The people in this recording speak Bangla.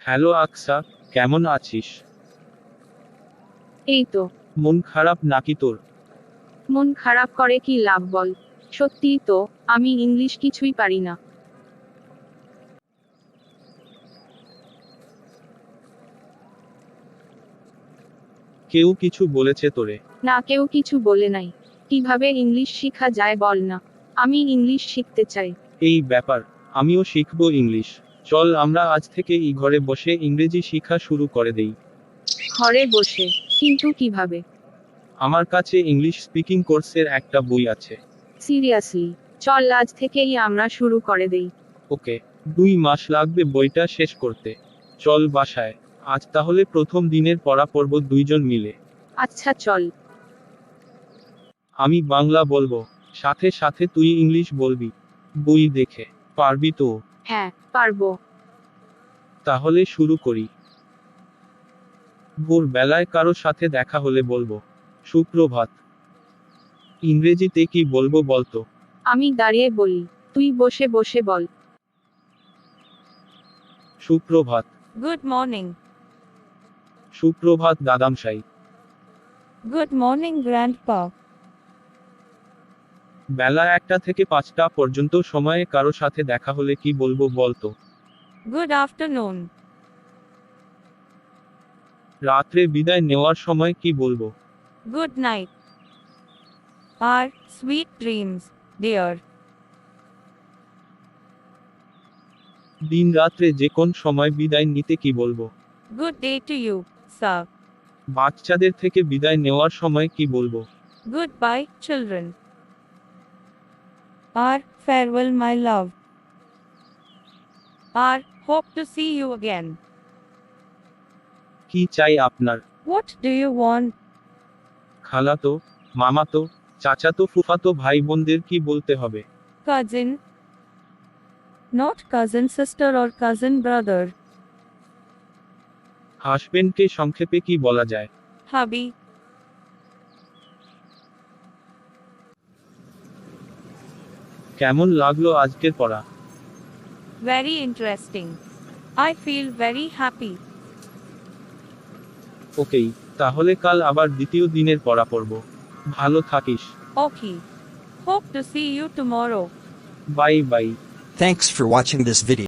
হ্যালো আকসা, কেমন আছিস? এই তো। মন খারাপ নাকি তোর? মন খারাপ করে কি লাভ বল? সত্যিই তো, আমি ইংলিশ কিছুই পারি না। কেউ কিছু বলেছে তোরে? না, কেউ কিছু বলে নাই। কিভাবে ইংলিশ শিখা যায় বল না। আমি ইংলিশ শিখতে চাই। এই ব্যাপার, আমিও শিখবো ইংলিশ। চল আমরা আজ থেকে ঘরে বসে ইংরেজি শিখা শুরু করে দেই। ঘরে বসে? কিন্তু কিভাবে? আমার কাছে ইংলিশ স্পিকিং কোর্সের একটা বই আছে। সিরিয়াসলি? চল আজ থেকেই আমরা শুরু করে দেই। ওকে, 2 মাস লাগবে বইটা শেষ করতে। চল বাসায়। আজ তাহলে প্রথম দিনের পড়া পড়ব দুইজন মিলে। আচ্ছা চল। আমি বাংলা বলবো, সাথে সাথে তুই ইংলিশ বলবি। বই দেখে পারবি তো? হ্যাঁ, পারবো। তাহলে শুরু করি। ভোরবেলায় কারো সাথে দেখা হলে বলবো, সুপ্রভাত। ইংরেজিতে কি বলবো বলতো? আমি দাঁড়িয়ে বলি, তুই বসে বসে বল। সুপ্রভাত। Good morning. সুপ্রভাত দাদামশাই। Good morning grandpa. বেলা 1টা থেকে 5টা পর্যন্ত সময়ে কারো সাথে দেখা হলে কি বলবো বলতো? Good afternoon. রাত্রে বিদায় নেওয়ার সময় কি বলবো? Good night. আর সুইট ড্রিমস, ডিয়ার। দিন রাত্রে যে কোন সময় বিদায় নিতে কি বলবো? Good day to you, sir. বাচ্চাদের থেকে বিদায় নেওয়ার সময় কি বলবো? Good bye, children. আর farewell my love. আর hope to see you again. কি চাই আপনার? What do you want? খালাতো, মামাতো, চাচাতো, ফুফাতো ভাই বোনদের কি বলতে হবে? Cousin. Not cousin sister or cousin brother. হাসবেন্ডকে সংক্ষেপে কি বলা যায়? Hubby. কেমন লাগলো আজকের পড়া? Very interesting. I feel very happy. ওকেই, তাহলে কাল আবার দ্বিতীয় দিনের পড়া পড়ব। ভালো থাকিস। Okay. Hope to see you tomorrow. Bye bye. Thanks for watching this video.